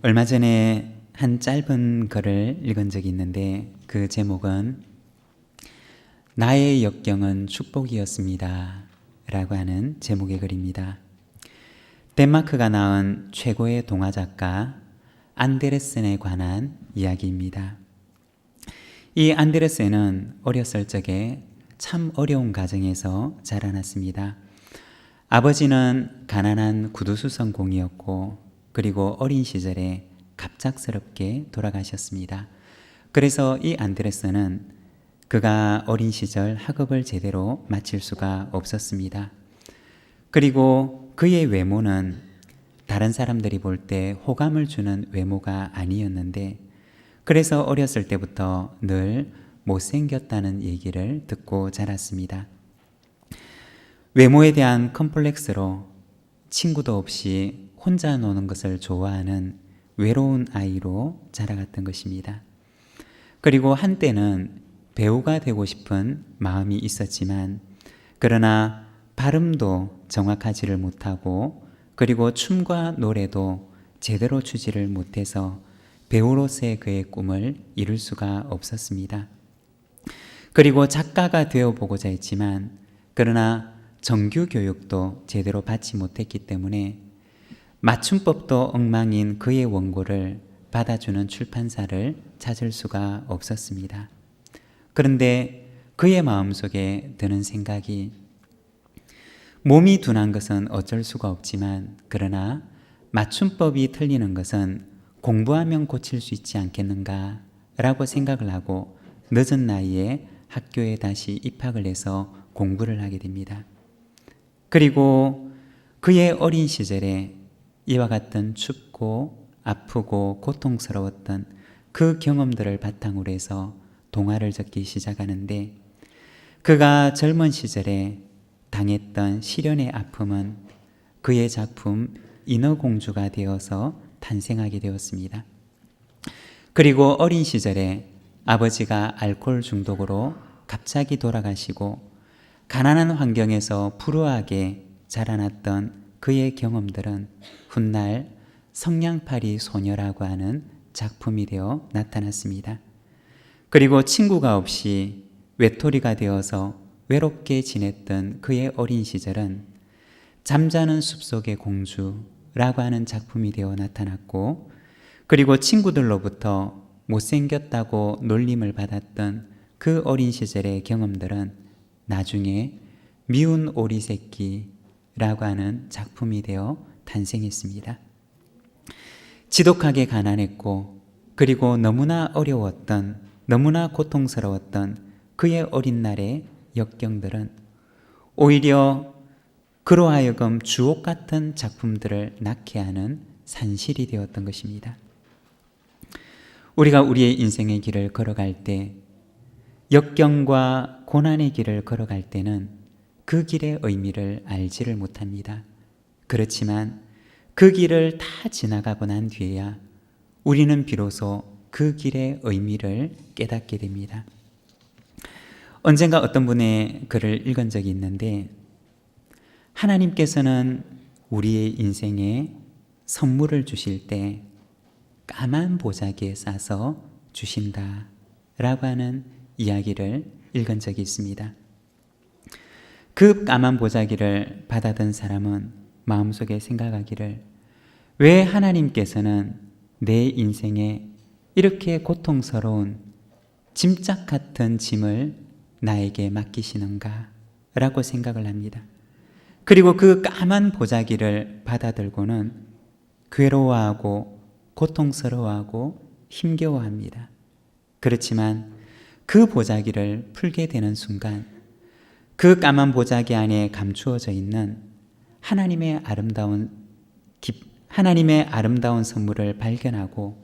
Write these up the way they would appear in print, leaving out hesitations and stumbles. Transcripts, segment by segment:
얼마 전에 한 짧은 글을 읽은 적이 있는데 그 제목은 나의 역경은 축복이었습니다 라고 하는 제목의 글입니다. 덴마크가 낳은 최고의 동화작가 안데르센에 관한 이야기입니다. 이 안데르센은 어렸을 적에 참 어려운 가정에서 자라났습니다. 아버지는 가난한 구두수선공이었고 그리고 어린 시절에 갑작스럽게 돌아가셨습니다. 그래서 이 안데르센은 그가 어린 시절 학업을 제대로 마칠 수가 없었습니다. 그리고 그의 외모는 다른 사람들이 볼 때 호감을 주는 외모가 아니었는데 그래서 어렸을 때부터 늘 못생겼다는 얘기를 듣고 자랐습니다. 외모에 대한 컴플렉스로 친구도 없이 혼자 노는 것을 좋아하는 외로운 아이로 자라갔던 것입니다. 그리고 한때는 배우가 되고 싶은 마음이 있었지만 그러나 발음도 정확하지를 못하고 그리고 춤과 노래도 제대로 추지를 못해서 배우로서의 그의 꿈을 이룰 수가 없었습니다. 그리고 작가가 되어보고자 했지만 그러나 정규 교육도 제대로 받지 못했기 때문에 맞춤법도 엉망인 그의 원고를 받아주는 출판사를 찾을 수가 없었습니다. 그런데 그의 마음속에 드는 생각이 몸이 둔한 것은 어쩔 수가 없지만 그러나 맞춤법이 틀리는 것은 공부하면 고칠 수 있지 않겠는가 라고 생각을 하고 늦은 나이에 학교에 다시 입학을 해서 공부를 하게 됩니다. 그리고 그의 어린 시절에 이와 같은 춥고 아프고 고통스러웠던 그 경험들을 바탕으로 해서 동화를 적기 시작하는데 그가 젊은 시절에 당했던 시련의 아픔은 그의 작품 인어공주가 되어서 탄생하게 되었습니다. 그리고 어린 시절에 아버지가 알코올 중독으로 갑자기 돌아가시고 가난한 환경에서 불우하게 자라났던 그의 경험들은 훗날 성냥팔이 소녀라고 하는 작품이 되어 나타났습니다. 그리고 친구가 없이 외톨이가 되어서 외롭게 지냈던 그의 어린 시절은 잠자는 숲속의 공주라고 하는 작품이 되어 나타났고 그리고 친구들로부터 못생겼다고 놀림을 받았던 그 어린 시절의 경험들은 나중에 미운 오리 새끼라고 하는 작품이 되어 탄생했습니다. 지독하게 가난했고 그리고 너무나 어려웠던 너무나 고통스러웠던 그의 어린 날의 역경들은 오히려 그로 하여금 주옥 같은 작품들을 낳게 하는 산실이 되었던 것입니다. 우리가 우리의 인생의 길을 걸어갈 때 역경과 고난의 길을 걸어갈 때는 그 길의 의미를 알지를 못합니다. 그렇지만 그 길을 다 지나가고 난 뒤에야 우리는 비로소 그 길의 의미를 깨닫게 됩니다. 언젠가 어떤 분의 글을 읽은 적이 있는데 하나님께서는 우리의 인생에 선물을 주실 때 까만 보자기에 싸서 주신다 라고 하는 이야기를 읽은 적이 있습니다. 그 까만 보자기를 받아든 사람은 마음속에 생각하기를 왜 하나님께서는 내 인생에 이렇게 고통스러운 짐짝 같은 짐을 나에게 맡기시는가 라고 생각을 합니다. 그리고 그 까만 보자기를 받아들고는 괴로워하고 고통스러워하고 힘겨워합니다. 그렇지만 그 보자기를 풀게 되는 순간 그 까만 보자기 안에 감추어져 있는 하나님의 아름다운 선물을 발견하고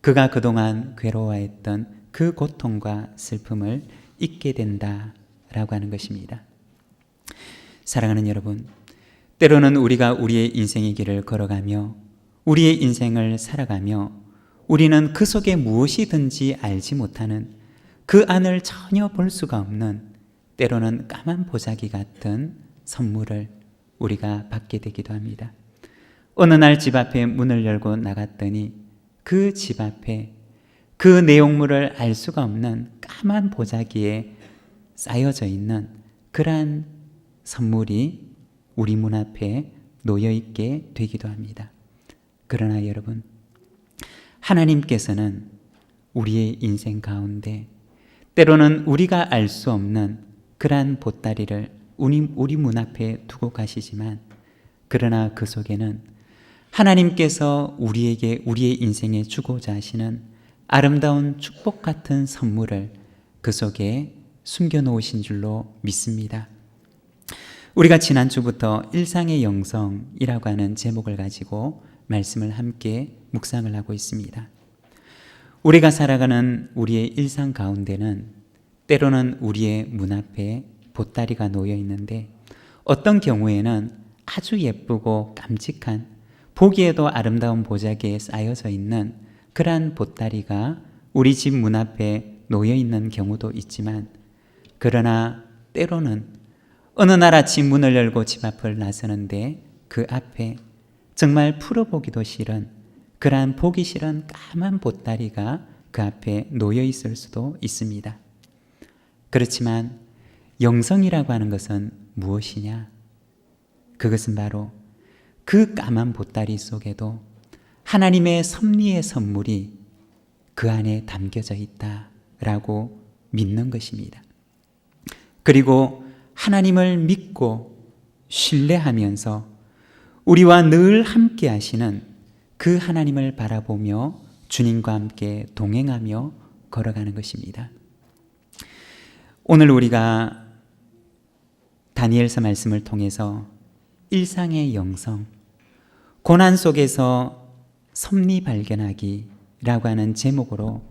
그가 그동안 괴로워했던 그 고통과 슬픔을 잊게 된다라고 하는 것입니다. 사랑하는 여러분, 때로는 우리가 우리의 인생의 길을 걸어가며 우리의 인생을 살아가며 우리는 그 속에 무엇이든지 알지 못하는 그 안을 전혀 볼 수가 없는 때로는 까만 보자기 같은 선물을 우리가 받게 되기도 합니다. 어느 날 집 앞에 문을 열고 나갔더니 그 집 앞에 그 내용물을 알 수가 없는 까만 보자기에 쌓여져 있는 그러한 선물이 우리 문 앞에 놓여 있게 되기도 합니다. 그러나 여러분, 하나님께서는 우리의 인생 가운데 때로는 우리가 알 수 없는 그러한 보따리를 우리 문 앞에 두고 가시지만, 그러나 그 속에는 하나님께서 우리에게 우리의 인생에 주고자 하시는 아름다운 축복 같은 선물을 그 속에 숨겨놓으신 줄로 믿습니다. 우리가 지난주부터 일상의 영성이라고 하는 제목을 가지고 말씀을 함께 묵상을 하고 있습니다. 우리가 살아가는 우리의 일상 가운데는 때로는 우리의 문 앞에 보따리가 놓여 있는데, 어떤 경우에는 아주 예쁘고 깜찍한, 보기에도 아름다운 보자기에 쌓여져 있는 그러한 보따리가 우리 집 문 앞에 놓여 있는 경우도 있지만, 그러나 때로는 어느 날 아침 문을 열고 집 앞을 나서는데 그 앞에 정말 풀어보기도 싫은, 그러한 보기 싫은 까만 보따리가 그 앞에 놓여 있을 수도 있습니다. 그렇지만 영성이라고 하는 것은 무엇이냐? 그것은 바로 그 까만 보따리 속에도 하나님의 섭리의 선물이 그 안에 담겨져 있다라고 믿는 것입니다. 그리고 하나님을 믿고 신뢰하면서 우리와 늘 함께 하시는 그 하나님을 바라보며 주님과 함께 동행하며 걸어가는 것입니다. 오늘 우리가 다니엘서 말씀을 통해서 일상의 영성, 고난 속에서 섭리 발견하기라고 하는 제목으로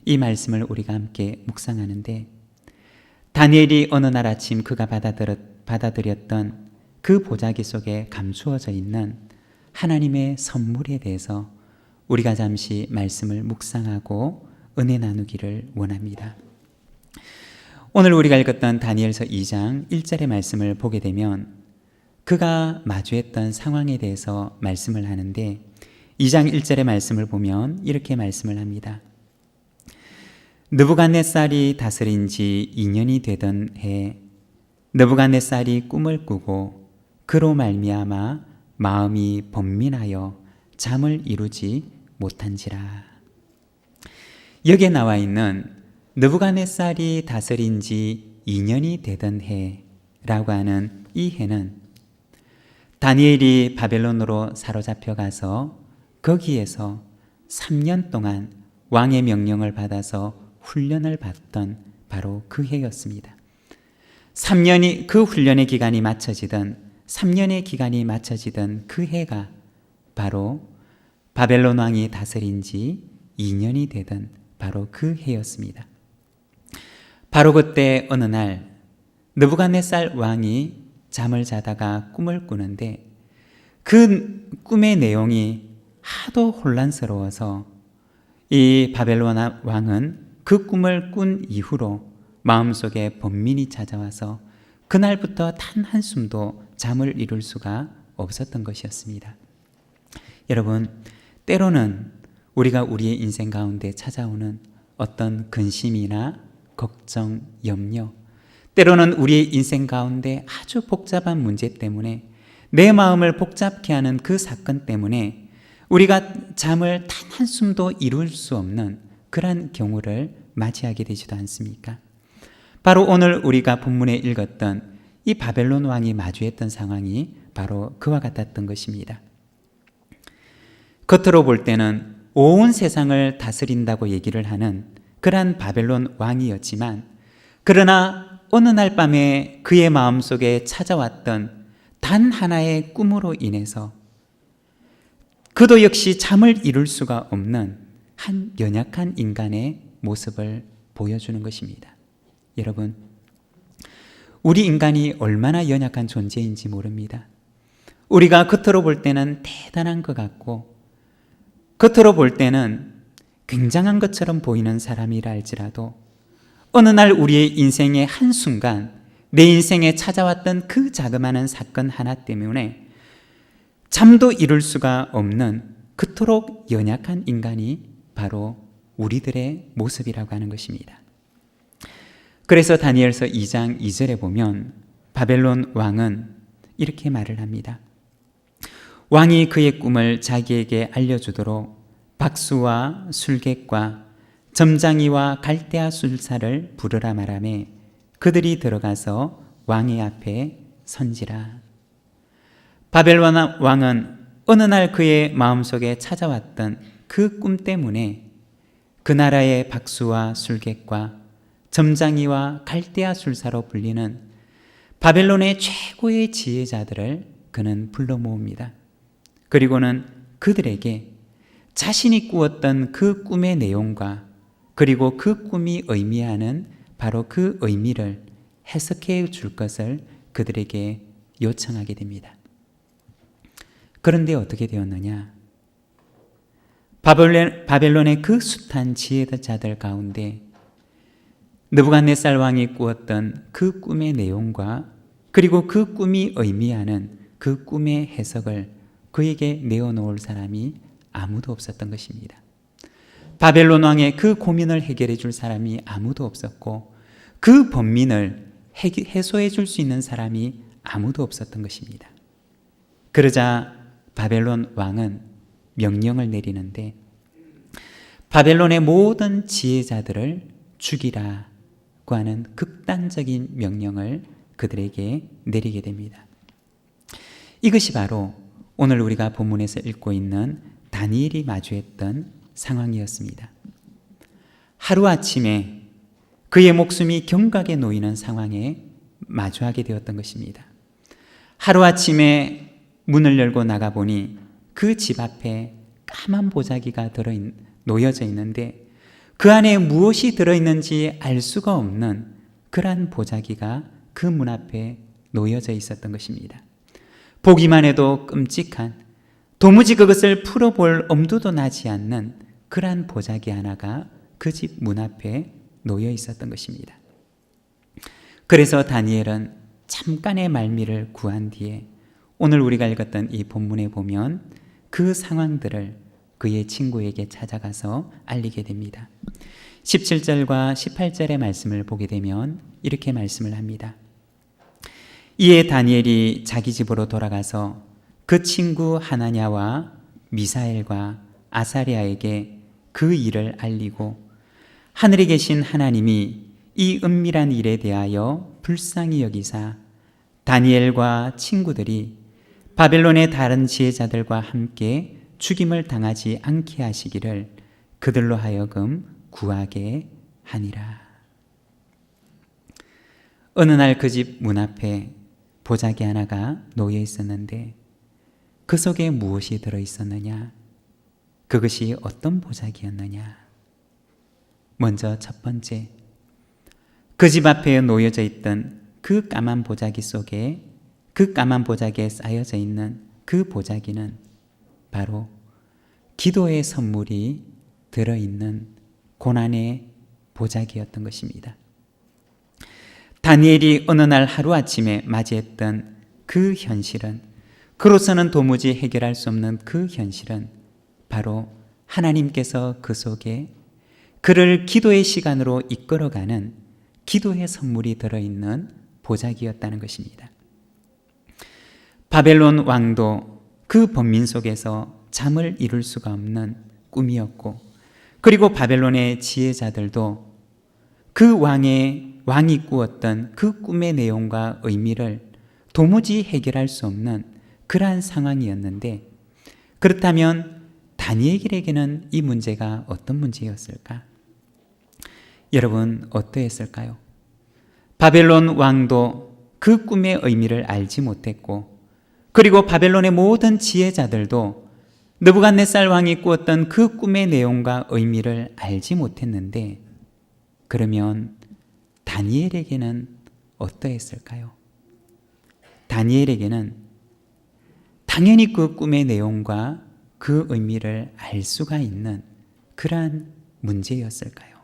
이 말씀을 우리가 함께 묵상하는데, 다니엘이 어느 날 아침 그가 받아들였던 그 보자기 속에 감추어져 있는 하나님의 선물에 대해서 우리가 잠시 말씀을 묵상하고 은혜 나누기를 원합니다. 오늘 우리가 읽었던 다니엘서 2장 1절의 말씀을 보게 되면 그가 마주했던 상황에 대해서 말씀을 하는데, 2장 1절의 말씀을 보면 이렇게 말씀을 합니다. 느부갓네살이 다스린 지 2년이 되던 해, 느부갓네살이 꿈을 꾸고 그로 말미암아 마음이 번민하여 잠을 이루지 못한지라. 여기에 나와 있는 느부갓네살이 다스린 지 2년이 되던 해라고 하는 이 해는 다니엘이 바벨론으로 사로잡혀 가서 거기에서 3년 동안 왕의 명령을 받아서 훈련을 받던 바로 그 해였습니다. 3년이 그 훈련의 기간이 마쳐지던 3년의 기간이 마쳐지던 그 해가 바로 바벨론 왕이 다스린 지 2년이 되던 바로 그 해였습니다. 바로 그때 어느 날 느부갓네살 왕이 잠을 자다가 꿈을 꾸는데, 그 꿈의 내용이 하도 혼란스러워서 이 바벨론 왕은 그 꿈을 꾼 이후로 마음속에 번민이 찾아와서 그날부터 단 한숨도 잠을 이룰 수가 없었던 것이었습니다. 여러분, 때로는 우리가 우리의 인생 가운데 찾아오는 어떤 근심이나 걱정, 염려, 때로는 우리의 인생 가운데 아주 복잡한 문제 때문에, 내 마음을 복잡케 하는 그 사건 때문에 우리가 잠을 단 한숨도 이룰 수 없는 그러한 경우를 맞이하게 되지도 않습니까? 바로 오늘 우리가 본문에 읽었던 이 바벨론 왕이 마주했던 상황이 바로 그와 같았던 것입니다. 겉으로 볼 때는 온 세상을 다스린다고 얘기를 하는 그러한 바벨론 왕이었지만, 그러나 어느 날 밤에 그의 마음속에 찾아왔던 단 하나의 꿈으로 인해서 그도 역시 잠을 이룰 수가 없는 한 연약한 인간의 모습을 보여주는 것입니다. 여러분, 우리 인간이 얼마나 연약한 존재인지 모릅니다. 우리가 겉으로 볼 때는 대단한 것 같고, 겉으로 볼 때는 굉장한 것처럼 보이는 사람이라 할지라도 어느 날 우리의 인생의 한순간, 내 인생에 찾아왔던 그 자그마한 사건 하나 때문에 잠도 이룰 수가 없는 그토록 연약한 인간이 바로 우리들의 모습이라고 하는 것입니다. 그래서 다니엘서 2장 2절에 보면 바벨론 왕은 이렇게 말을 합니다. 왕이 그의 꿈을 자기에게 알려주도록 박수와 술객과 점장이와 갈대아 술사를 부르라 말하매 그들이 들어가서 왕의 앞에 선지라. 바벨론 왕은 어느 날 그의 마음속에 찾아왔던 그 꿈 때문에 그 나라의 박수와 술객과 점장이와 갈대아 술사로 불리는 바벨론의 최고의 지혜자들을 그는 불러 모읍니다. 그리고는 그들에게 자신이 꾸었던 그 꿈의 내용과 그리고 그 꿈이 의미하는 바로 그 의미를 해석해 줄 것을 그들에게 요청하게 됩니다. 그런데 어떻게 되었느냐? 바벨론의 그 숱한 지혜자들 가운데 느부갓네살 왕이 꾸었던 그 꿈의 내용과 그리고 그 꿈이 의미하는 그 꿈의 해석을 그에게 내어놓을 사람이 아무도 없었던 것입니다. 바벨론 왕의 그 고민을 해결해 줄 사람이 아무도 없었고 그 번민을 해소해 줄 수 있는 사람이 아무도 없었던 것입니다. 그러자 바벨론 왕은 명령을 내리는데 바벨론의 모든 지혜자들을 죽이라고 하는 극단적인 명령을 그들에게 내리게 됩니다. 이것이 바로 오늘 우리가 본문에서 읽고 있는 다니엘이 마주했던 상황이었습니다. 하루아침에 그의 목숨이 경각에 놓이는 상황에 마주하게 되었던 것입니다. 하루아침에 문을 열고 나가보니 그 집 앞에 까만 보자기가 놓여져 있는데 그 안에 무엇이 들어있는지 알 수가 없는 그러한 보자기가 그 문 앞에 놓여져 있었던 것입니다. 보기만 해도 끔찍한, 도무지 그것을 풀어볼 엄두도 나지 않는 그러한 보자기 하나가 그 집 문 앞에 놓여 있었던 것입니다. 그래서 다니엘은 잠깐의 말미를 구한 뒤에 오늘 우리가 읽었던 이 본문에 보면 그 상황들을 그의 친구에게 찾아가서 알리게 됩니다. 17절과 18절의 말씀을 보게 되면 이렇게 말씀을 합니다. 이에 다니엘이 자기 집으로 돌아가서 그 친구 하나냐와 미사엘과 아사랴에게 그 일을 알리고 하늘에 계신 하나님이 이 은밀한 일에 대하여 불쌍히 여기사 다니엘과 친구들이 바벨론의 다른 지혜자들과 함께 죽임을 당하지 않게 하시기를 그들로 하여금 구하게 하니라. 어느 날 그 집 문 앞에 보자기 하나가 놓여 있었는데 그 속에 무엇이 들어 있었느냐? 그것이 어떤 보자기였느냐? 먼저 첫 번째, 그 집 앞에 놓여져 있던 그 까만 보자기 속에 그 까만 보자기에 쌓여져 있는 그 보자기는 바로 기도의 선물이 들어있는 고난의 보자기였던 것입니다. 다니엘이 어느 날 하루아침에 맞이했던 그 현실은, 그로서는 도무지 해결할 수 없는 그 현실은 바로 하나님께서 그 속에 그를 기도의 시간으로 이끌어가는 기도의 선물이 들어있는 보자기였다는 것입니다. 바벨론 왕도 그 번민 속에서 잠을 이룰 수가 없는 꿈이었고, 그리고 바벨론의 지혜자들도 그 왕이 꾸었던 그 꿈의 내용과 의미를 도무지 해결할 수 없는 그러한 상황이었는데, 그렇다면 다니엘에게는 이 문제가 어떤 문제였을까? 여러분, 어떠했을까요? 바벨론 왕도 그 꿈의 의미를 알지 못했고, 그리고 바벨론의 모든 지혜자들도 느부갓네살 왕이 꾸었던 그 꿈의 내용과 의미를 알지 못했는데, 그러면 다니엘에게는 어떠했을까요? 다니엘에게는 당연히 그 꿈의 내용과 그 의미를 알 수가 있는 그러한 문제였을까요?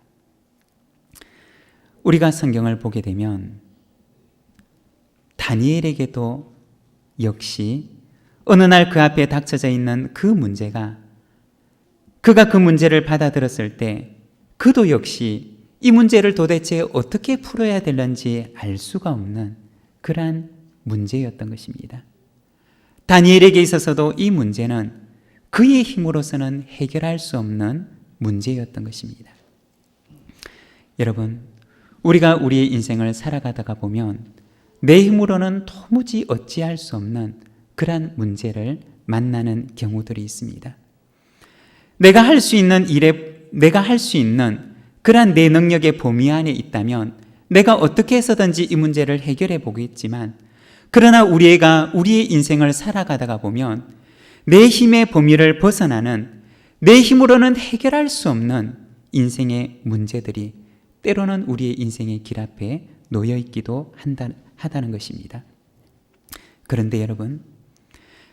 우리가 성경을 보게 되면 다니엘에게도 역시 어느 날 그 앞에 닥쳐져 있는 그 문제가, 그가 그 문제를 받아들였을 때 그도 역시 이 문제를 도대체 어떻게 풀어야 되는지 알 수가 없는 그러한 문제였던 것입니다. 다니엘에게 있어서도 이 문제는 그의 힘으로서는 해결할 수 없는 문제였던 것입니다. 여러분, 우리가 우리의 인생을 살아가다가 보면 내 힘으로는 도무지 어찌할 수 없는 그러한 문제를 만나는 경우들이 있습니다. 내가 할 수 있는 일에, 내가 할 수 있는 그러한 내 능력의 범위 안에 있다면 내가 어떻게 해서든지 이 문제를 해결해 보겠지만, 그러나 우리가 우리의 인생을 살아가다가 보면 내 힘의 범위를 벗어나는, 내 힘으로는 해결할 수 없는 인생의 문제들이 때로는 우리의 인생의 길 앞에 놓여 있기도 하다는 것입니다. 그런데 여러분,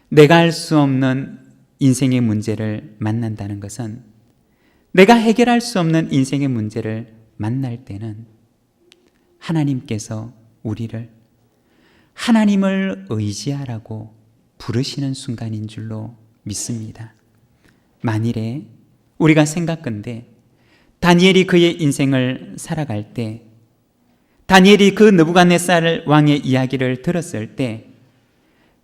내가 할 수 없는 인생의 문제를 만난다는 것은, 내가 해결할 수 없는 인생의 문제를 만날 때는 하나님께서 우리를 하나님을 의지하라고 부르시는 순간인 줄로 믿습니다. 만일에 우리가 생각건대 다니엘이 그의 인생을 살아갈 때, 다니엘이 그 느부갓네살 왕의 이야기를 들었을 때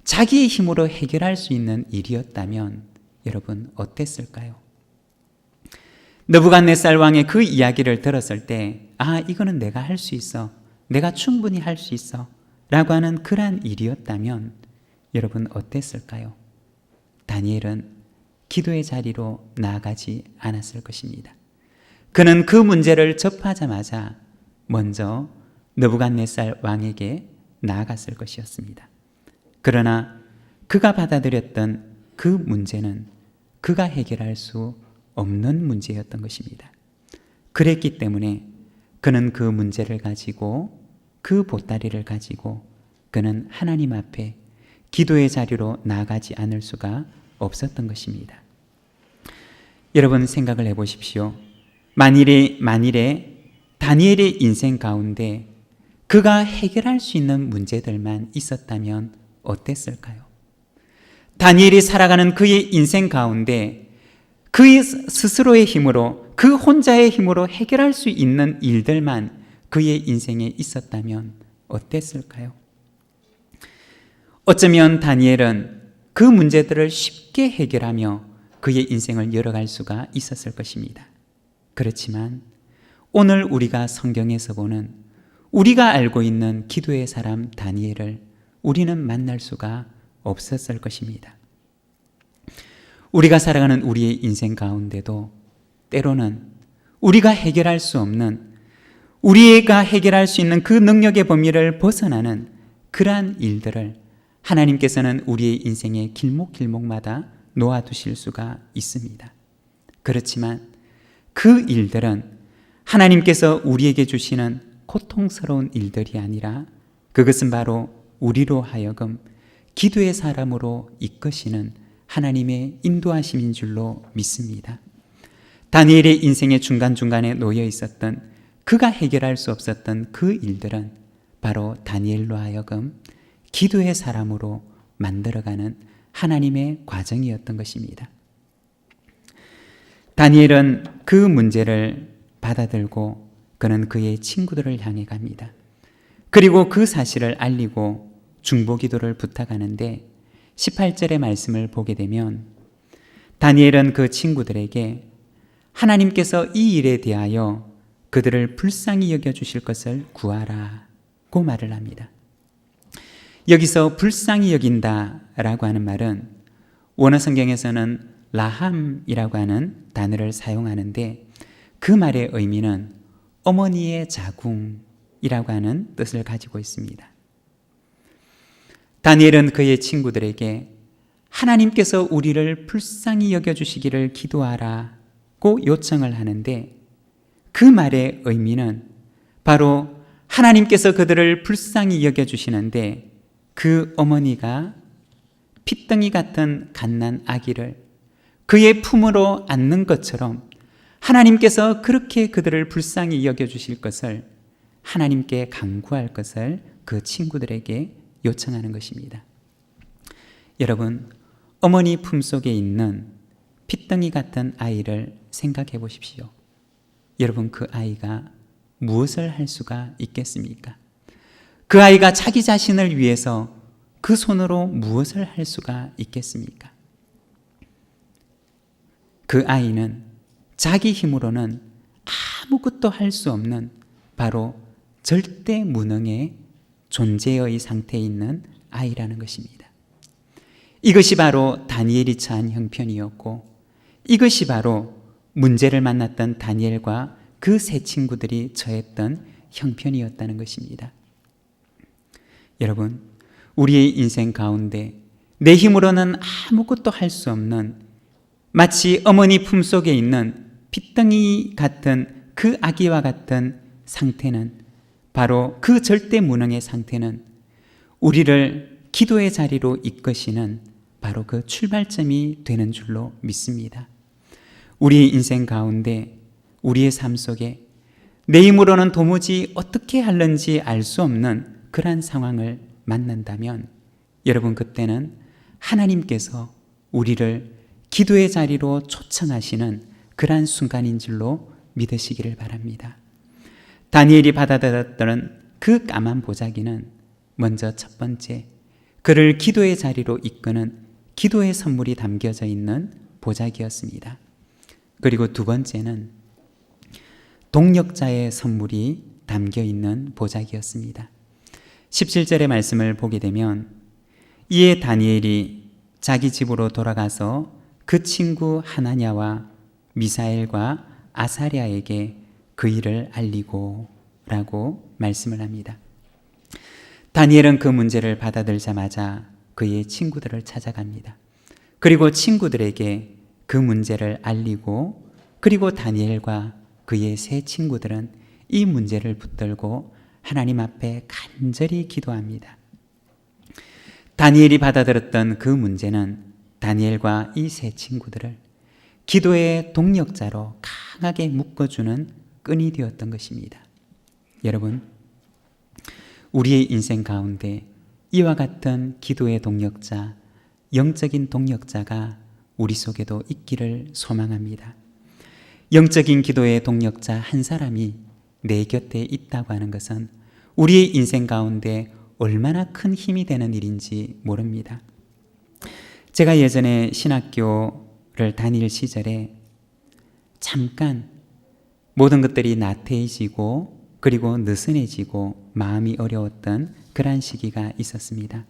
자기의 힘으로 해결할 수 있는 일이었다면 여러분 어땠을까요? 느부갓네살 왕의 그 이야기를 들었을 때, 아, 이거는 내가 할 수 있어, 내가 충분히 할 수 있어 라고 하는 그러한 일이었다면 여러분 어땠을까요? 다니엘은 기도의 자리로 나아가지 않았을 것입니다. 그는 그 문제를 접하자마자 먼저 느부갓네살 왕에게 나아갔을 것이었습니다. 그러나 그가 받아들였던 그 문제는 그가 해결할 수 없는 문제였던 것입니다. 그랬기 때문에 그는 그 문제를 가지고, 그 보따리를 가지고 그는 하나님 앞에 기도의 자리로 나아가지 않을 수가 없었던 것입니다. 여러분 생각을 해보십시오. 만일에 다니엘의 인생 가운데 그가 해결할 수 있는 문제들만 있었다면 어땠을까요? 다니엘이 살아가는 그의 인생 가운데 그의 스스로의 힘으로, 그 혼자의 힘으로 해결할 수 있는 일들만 그의 인생에 있었다면 어땠을까요? 어쩌면 다니엘은 그 문제들을 쉽게 해결하며 그의 인생을 열어갈 수가 있었을 것입니다. 그렇지만 오늘 우리가 성경에서 보는, 우리가 알고 있는 기도의 사람 다니엘을 우리는 만날 수가 없었을 것입니다. 우리가 살아가는 우리의 인생 가운데도 때로는 우리가 해결할 수 없는, 우리가 해결할 수 있는 그 능력의 범위를 벗어나는 그러한 일들을 하나님께서는 우리의 인생의 길목길목마다 놓아두실 수가 있습니다. 그렇지만 그 일들은 하나님께서 우리에게 주시는 고통스러운 일들이 아니라 그것은 바로 우리로 하여금 기도의 사람으로 이끄시는 하나님의 인도하심인 줄로 믿습니다. 다니엘의 인생의 중간중간에 놓여 있었던, 그가 해결할 수 없었던 그 일들은 바로 다니엘로 하여금 기도의 사람으로 만들어가는 하나님의 과정이었던 것입니다. 다니엘은 그 문제를 받아들고 그는 그의 친구들을 향해 갑니다. 그리고 그 사실을 알리고 중보기도를 부탁하는데 18절의 말씀을 보게 되면 다니엘은 그 친구들에게 하나님께서 이 일에 대하여 그들을 불쌍히 여겨주실 것을 구하라고 말을 합니다. 여기서 불쌍히 여긴다라고 하는 말은 원어 성경에서는 라함이라고 하는 단어를 사용하는데 그 말의 의미는 어머니의 자궁이라고 하는 뜻을 가지고 있습니다. 다니엘은 그의 친구들에게 하나님께서 우리를 불쌍히 여겨주시기를 기도하라고 요청을 하는데 그 말의 의미는 바로 하나님께서 그들을 불쌍히 여겨주시는데 그 어머니가 핏덩이 같은 갓난 아기를 그의 품으로 안는 것처럼 하나님께서 그렇게 그들을 불쌍히 여겨주실 것을 하나님께 간구할 것을 그 친구들에게 요청하는 것입니다. 여러분, 어머니 품속에 있는 핏덩이 같은 아이를 생각해 보십시오. 여러분, 그 아이가 무엇을 할 수가 있겠습니까? 그 아이가 자기 자신을 위해서 그 손으로 무엇을 할 수가 있겠습니까? 그 아이는 자기 힘으로는 아무것도 할 수 없는 바로 절대 무능의 존재의 상태에 있는 아이라는 것입니다. 이것이 바로 다니엘이 처한 형편이었고, 이것이 바로 문제를 만났던 다니엘과 그 세 친구들이 처했던 형편이었다는 것입니다. 여러분, 우리의 인생 가운데 내 힘으로는 아무것도 할 수 없는, 마치 어머니 품속에 있는 핏덩이 같은 그 아기와 같은 상태는, 바로 그 절대 무능의 상태는 우리를 기도의 자리로 이끄시는 바로 그 출발점이 되는 줄로 믿습니다. 우리의 인생 가운데, 우리의 삶 속에 내 힘으로는 도무지 어떻게 하는지 알 수 없는 그러한 상황을 만난다면, 여러분, 그때는 하나님께서 우리를 기도의 자리로 초청하시는 그러한 순간인 줄로 믿으시기를 바랍니다. 다니엘이 받아들였던 그 까만 보자기는 먼저 첫 번째, 그를 기도의 자리로 이끄는 기도의 선물이 담겨져 있는 보자기였습니다. 그리고 두 번째는 동력자의 선물이 담겨 있는 보자기였습니다. 17절의 말씀을 보게 되면, 이에 다니엘이 자기 집으로 돌아가서 그 친구 하나냐와 미사엘과 아사랴에게 그 일을 알리고 라고 말씀을 합니다. 다니엘은 그 문제를 받아들자마자 그의 친구들을 찾아갑니다. 그리고 친구들에게 그 문제를 알리고, 그리고 다니엘과 그의 세 친구들은 이 문제를 붙들고 하나님 앞에 간절히 기도합니다. 다니엘이 받아들였던 그 문제는 다니엘과 이 세 친구들을 기도의 동력자로 강하게 묶어주는 끈이 되었던 것입니다. 여러분, 우리의 인생 가운데 이와 같은 기도의 동력자, 영적인 동력자가 우리 속에도 있기를 소망합니다. 영적인 기도의 동력자 한 사람이 내 곁에 있다고 하는 것은 우리의 인생 가운데 얼마나 큰 힘이 되는 일인지 모릅니다. 제가 예전에 신학교를 다닐 시절에 잠깐 모든 것들이 나태해지고 그리고 느슨해지고 마음이 어려웠던 그러한 시기가 있었습니다.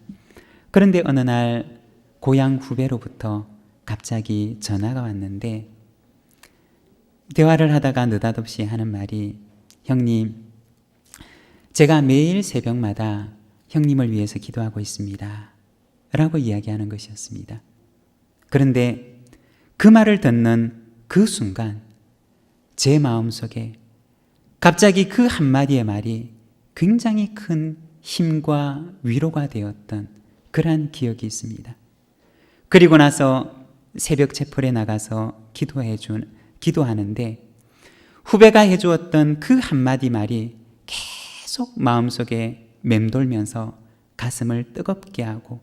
그런데 어느 날 고향 후배로부터 갑자기 전화가 왔는데, 대화를 하다가 느닷없이 하는 말이, 형님, 제가 매일 새벽마다 형님을 위해서 기도하고 있습니다 라고 이야기하는 것이었습니다. 그런데 그 말을 듣는 그 순간 제 마음속에 갑자기 그 한마디의 말이 굉장히 큰 힘과 위로가 되었던 그러한 기억이 있습니다. 그리고 나서 새벽 채플에 나가서 기도하는데 후배가 해주었던 그 한마디 말이 계속 마음속에 맴돌면서 가슴을 뜨겁게 하고,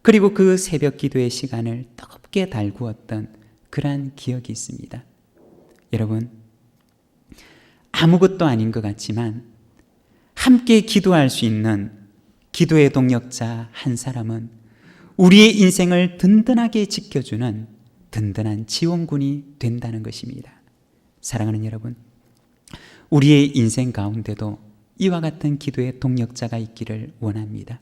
그리고 그 새벽 기도의 시간을 뜨겁게 달구었던 그러한 기억이 있습니다. 여러분, 아무것도 아닌 것 같지만 함께 기도할 수 있는 기도의 동력자 한 사람은 우리의 인생을 든든하게 지켜주는 든든한 지원군이 된다는 것입니다. 사랑하는 여러분, 우리의 인생 가운데도 이와 같은 기도의 동력자가 있기를 원합니다.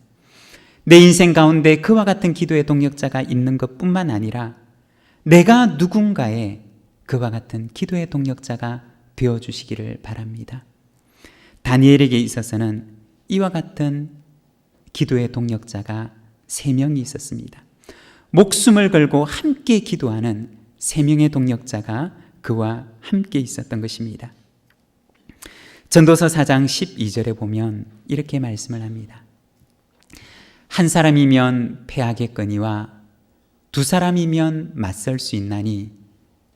내 인생 가운데 그와 같은 기도의 동력자가 있는 것뿐만 아니라 내가 누군가의 그와 같은 기도의 동력자가 되어주시기를 바랍니다. 다니엘에게 있어서는 이와 같은 기도의 동력자가 3명이 있었습니다. 목숨을 걸고 함께 기도하는 3명의 동력자가 그와 함께 있었던 것입니다. 전도서 4장 12절에 보면 이렇게 말씀을 합니다. 한 사람이면 패하겠거니와 두 사람이면 맞설 수 있나니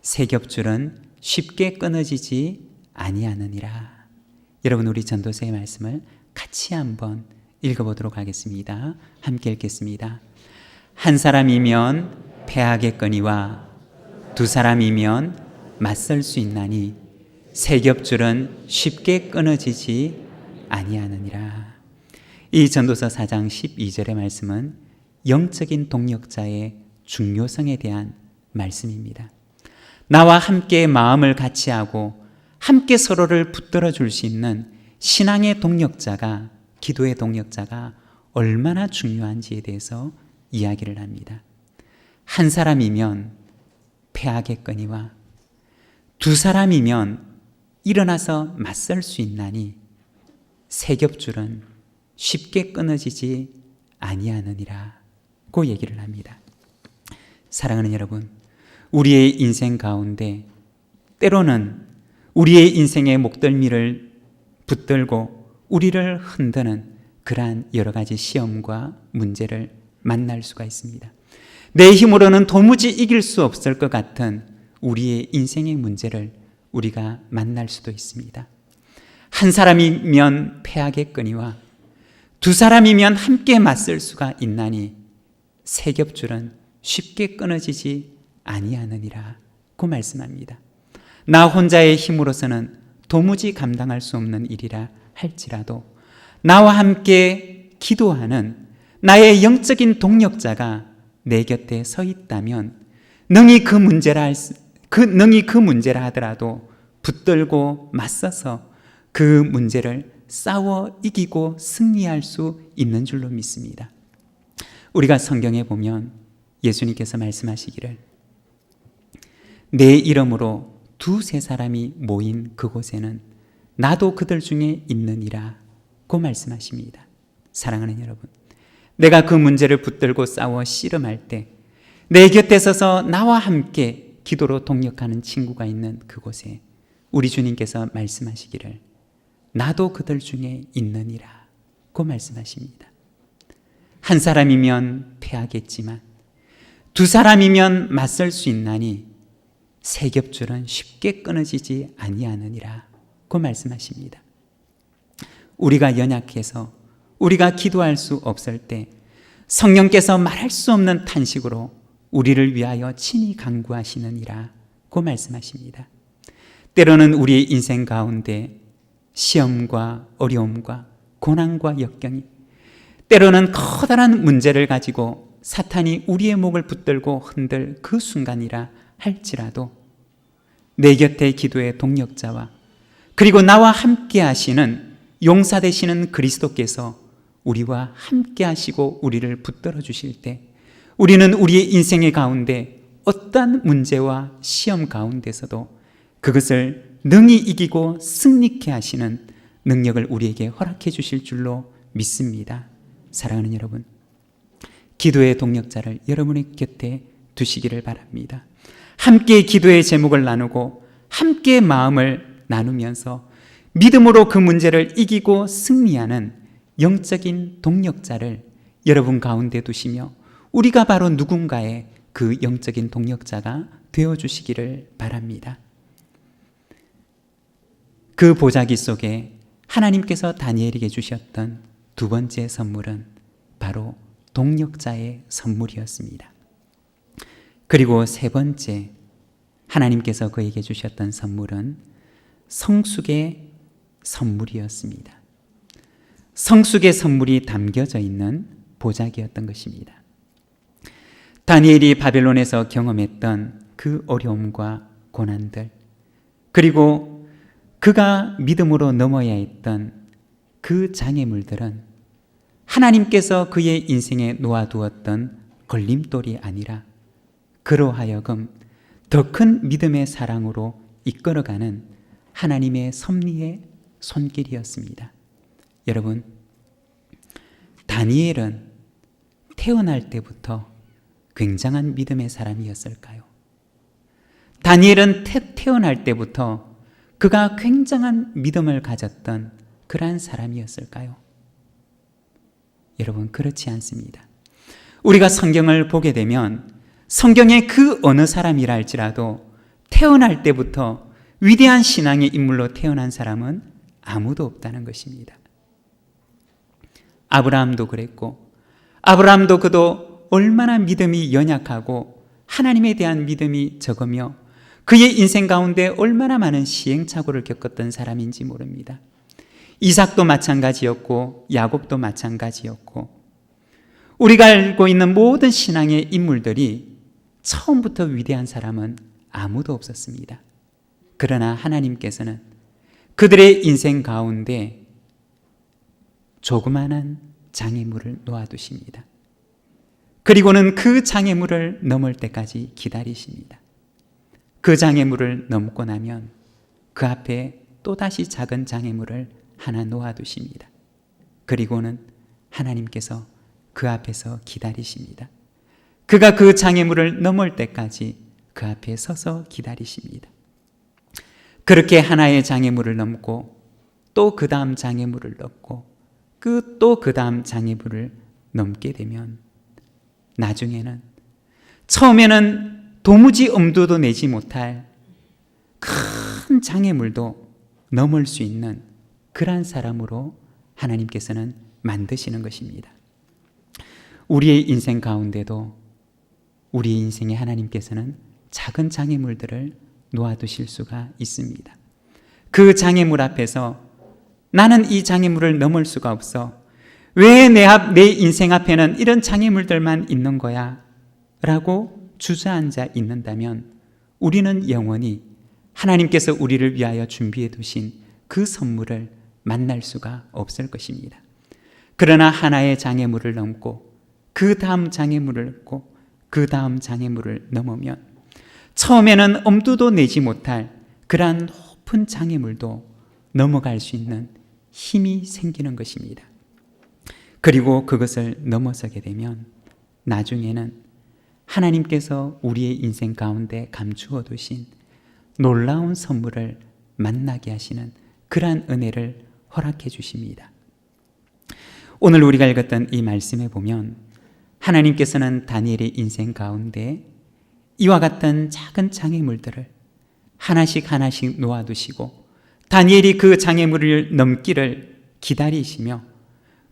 세 겹줄은 쉽게 끊어지지 아니하느니라. 여러분, 우리 전도서의 말씀을 같이 한번 읽어보도록 하겠습니다. 함께 읽겠습니다. 한 사람이면 패하겠거니와 두 사람이면 맞설 수 있나니 세 겹줄은 쉽게 끊어지지 아니하느니라. 이 전도서 4장 12절의 말씀은 영적인 동력자의 중요성에 대한 말씀입니다. 나와 함께 마음을 같이 하고 함께 서로를 붙들어 줄 수 있는 신앙의 동력자가, 기도의 동력자가 얼마나 중요한지에 대해서 이야기를 합니다. 한 사람이면 패하겠거니와 두 사람이면 일어나서 맞설 수 있나니 세 겹줄은 쉽게 끊어지지 아니하느니라고 얘기를 합니다. 사랑하는 여러분, 우리의 인생 가운데 때로는 우리의 인생의 목덜미를 붙들고 우리를 흔드는 그러한 여러 가지 시험과 문제를 만날 수가 있습니다. 내 힘으로는 도무지 이길 수 없을 것 같은 우리의 인생의 문제를 우리가 만날 수도 있습니다. 한 사람이면 패하겠거니와 두 사람이면 함께 맞설 수가 있나니 세 겹줄은 쉽게 끊어지지 아니하느니라고 말씀합니다. 나 혼자의 힘으로서는 도무지 감당할 수 없는 일이라 할지라도 나와 함께 기도하는 나의 영적인 동력자가 내 곁에 서 있다면 능히 그 문제라 하더라도 붙들고 맞서서 그 문제를 싸워 이기고 승리할 수 있는 줄로 믿습니다. 우리가 성경에 보면 예수님께서 말씀하시기를 내 이름으로 두세 사람이 모인 그곳에는 나도 그들 중에 있느니라 고 말씀하십니다. 사랑하는 여러분, 내가 그 문제를 붙들고 싸워 씨름할 때 내 곁에 서서 나와 함께 기도로 동력하는 친구가 있는 그곳에 우리 주님께서 말씀하시기를 나도 그들 중에 있느니라 고 말씀하십니다. 한 사람이면 패하겠지만 두 사람이면 맞설 수 있나니 세 겹줄은 쉽게 끊어지지 아니하느니라 고 말씀하십니다. 우리가 연약해서 우리가 기도할 수 없을 때 성령께서 말할 수 없는 탄식으로 우리를 위하여 친히 간구하시느니라 고 말씀하십니다. 때로는 우리의 인생 가운데 시험과 어려움과 고난과 역경이, 때로는 커다란 문제를 가지고 사탄이 우리의 목을 붙들고 흔들 그 순간이라 할지라도 내 곁에 기도의 동력자와 그리고 나와 함께 하시는 용사 되시는 그리스도께서 우리와 함께 하시고 우리를 붙들어 주실 때 우리는 우리의 인생의 가운데 어떠한 문제와 시험 가운데서도 그것을 능히 이기고 승리케 하시는 능력을 우리에게 허락해 주실 줄로 믿습니다. 사랑하는 여러분, 기도의 동력자를 여러분의 곁에 두시기를 바랍니다. 함께 기도의 제목을 나누고 함께 마음을 나누면서 믿음으로 그 문제를 이기고 승리하는 영적인 동력자를 여러분 가운데 두시며 우리가 바로 누군가의 그 영적인 동력자가 되어주시기를 바랍니다. 그 보자기 속에 하나님께서 다니엘에게 주셨던 두 번째 선물은 바로 동력자의 선물이었습니다. 그리고 세 번째 하나님께서 그에게 주셨던 선물은 성숙의 선물이었습니다. 성숙의 선물이 담겨져 있는 보자기였던 것입니다. 다니엘이 바벨론에서 경험했던 그 어려움과 고난들, 그리고 그가 믿음으로 넘어야 했던 그 장애물들은 하나님께서 그의 인생에 놓아두었던 걸림돌이 아니라 그로 하여금 더 큰 믿음의 사랑으로 이끌어가는 하나님의 섭리의 손길이었습니다. 여러분, 다니엘은 태어날 때부터 굉장한 믿음의 사람이었을까요? 다니엘은 태어날 때부터 그가 굉장한 믿음을 가졌던 그러한 사람이었을까요? 여러분, 그렇지 않습니다. 우리가 성경을 보게 되면 성경의 그 어느 사람이라 할지라도 태어날 때부터 위대한 신앙의 인물로 태어난 사람은 아무도 없다는 것입니다. 아브라함도 그랬고, 아브라함도 그도 얼마나 믿음이 연약하고 하나님에 대한 믿음이 적으며 그의 인생 가운데 얼마나 많은 시행착오를 겪었던 사람인지 모릅니다. 이삭도 마찬가지였고 야곱도 마찬가지였고 우리가 알고 있는 모든 신앙의 인물들이 처음부터 위대한 사람은 아무도 없었습니다. 그러나 하나님께서는 그들의 인생 가운데 조그마한 장애물을 놓아두십니다. 그리고는 그 장애물을 넘을 때까지 기다리십니다. 그 장애물을 넘고 나면 그 앞에 또다시 작은 장애물을 하나 놓아두십니다. 그리고는 하나님께서 그 앞에서 기다리십니다. 그가 그 장애물을 넘을 때까지 그 앞에 서서 기다리십니다. 그렇게 하나의 장애물을 넘고 또 그 다음 장애물을 넘고 또 그 다음 장애물을 넘게 되면 나중에는 처음에는 도무지 엄두도 내지 못할 큰 장애물도 넘을 수 있는 그러한 사람으로 하나님께서는 만드시는 것입니다. 우리의 인생 가운데도 우리의 인생에 하나님께서는 작은 장애물들을 놓아두실 수가 있습니다. 그 장애물 앞에서 나는 이 장애물을 넘을 수가 없어. 왜 내 인생 앞에는 이런 장애물들만 있는 거야? 라고 주저앉아 있는다면 우리는 영원히 하나님께서 우리를 위하여 준비해 두신 그 선물을 만날 수가 없을 것입니다. 그러나 하나의 장애물을 넘고 그 다음 장애물을 넘고 그 다음 장애물을 넘으면 처음에는 엄두도 내지 못할 그러한 높은 장애물도 넘어갈 수 있는 힘이 생기는 것입니다. 그리고 그것을 넘어서게 되면 나중에는 하나님께서 우리의 인생 가운데 감추어 두신 놀라운 선물을 만나게 하시는 그러한 은혜를 허락해 주십니다. 오늘 우리가 읽었던 이 말씀에 보면 하나님께서는 다니엘의 인생 가운데 이와 같은 작은 장애물들을 하나씩 하나씩 놓아두시고 다니엘이 그 장애물을 넘기를 기다리시며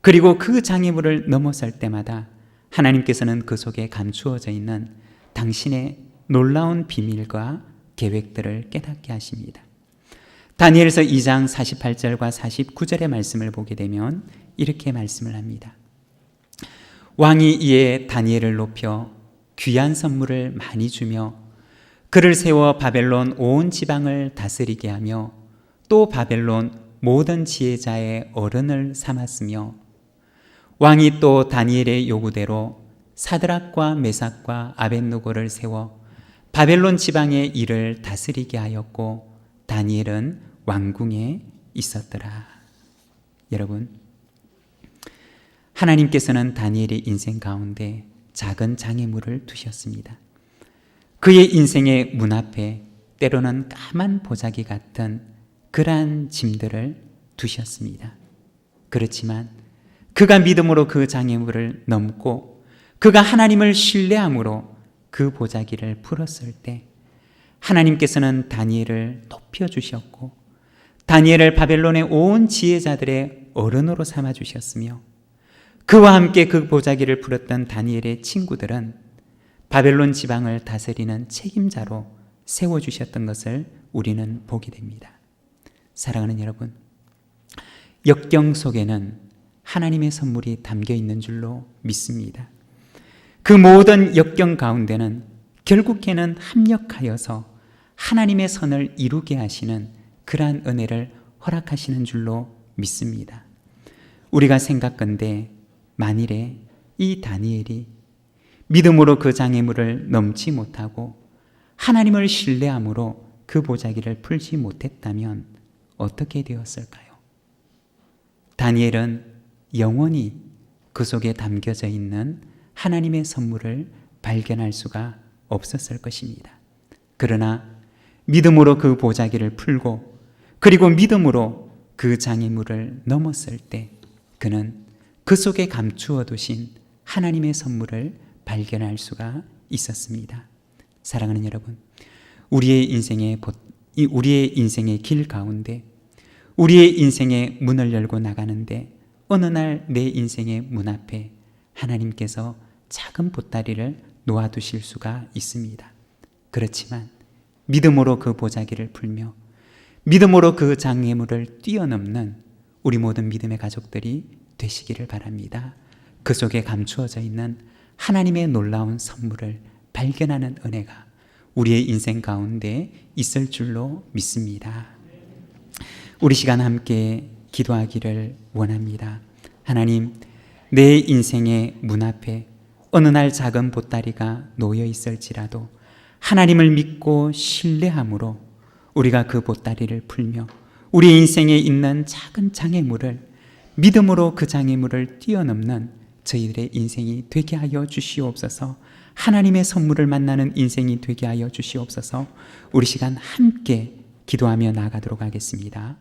그리고 그 장애물을 넘어설 때마다 하나님께서는 그 속에 감추어져 있는 당신의 놀라운 비밀과 계획들을 깨닫게 하십니다. 다니엘서 2장 48절과 49절의 말씀을 보게 되면 이렇게 말씀을 합니다. 왕이 이에 다니엘을 높여 귀한 선물을 많이 주며 그를 세워 바벨론 온 지방을 다스리게 하며 또 바벨론 모든 지혜자의 어른을 삼았으며 왕이 또 다니엘의 요구대로 사드락과 메삭과 아벳느고를 세워 바벨론 지방의 일을 다스리게 하였고 다니엘은 왕궁에 있었더라. 여러분, 하나님께서는 다니엘의 인생 가운데 작은 장애물을 두셨습니다. 그의 인생의 문 앞에 때로는 까만 보자기 같은 그러한 짐들을 두셨습니다. 그렇지만 그가 믿음으로 그 장애물을 넘고 그가 하나님을 신뢰함으로 그 보자기를 풀었을 때 하나님께서는 다니엘을 높여주셨고 다니엘을 바벨론의 온 지혜자들의 어른으로 삼아주셨으며 그와 함께 그 보자기를 풀었던 다니엘의 친구들은 바벨론 지방을 다스리는 책임자로 세워주셨던 것을 우리는 보게 됩니다. 사랑하는 여러분, 역경 속에는 하나님의 선물이 담겨 있는 줄로 믿습니다. 그 모든 역경 가운데는 결국에는 합력하여서 하나님의 선을 이루게 하시는 그러한 은혜를 허락하시는 줄로 믿습니다. 우리가 생각건대 만일에 이 다니엘이 믿음으로 그 장애물을 넘지 못하고 하나님을 신뢰함으로 그 보자기를 풀지 못했다면 어떻게 되었을까요? 다니엘은 영원히 그 속에 담겨져 있는 하나님의 선물을 발견할 수가 없었을 것입니다. 그러나 믿음으로 그 보자기를 풀고 그리고 믿음으로 그 장애물을 넘었을 때 그는 그 속에 감추어 두신 하나님의 선물을 발견할 수가 있었습니다. 사랑하는 여러분, 우리의 인생의 길 가운데 우리의 인생의 문을 열고 나가는데 어느 날 내 인생의 문 앞에 하나님께서 작은 보따리를 놓아두실 수가 있습니다. 그렇지만 믿음으로 그 보자기를 풀며 믿음으로 그 장애물을 뛰어넘는 우리 모든 믿음의 가족들이 되시기를 바랍니다. 그 속에 감추어져 있는 하나님의 놀라운 선물을 발견하는 은혜가 우리의 인생 가운데 있을 줄로 믿습니다. 우리 시간 함께 기도하기를 원합니다. 하나님, 내 인생의 문 앞에 어느 날 작은 보따리가 놓여 있을지라도 하나님을 믿고 신뢰함으로 우리가 그 보따리를 풀며 우리 인생에 있는 작은 장애물을 믿음으로 그 장애물을 뛰어넘는 저희들의 인생이 되게 하여 주시옵소서. 하나님의 선물을 만나는 인생이 되게 하여 주시옵소서. 우리 시간 함께 기도하며 나아가도록 하겠습니다.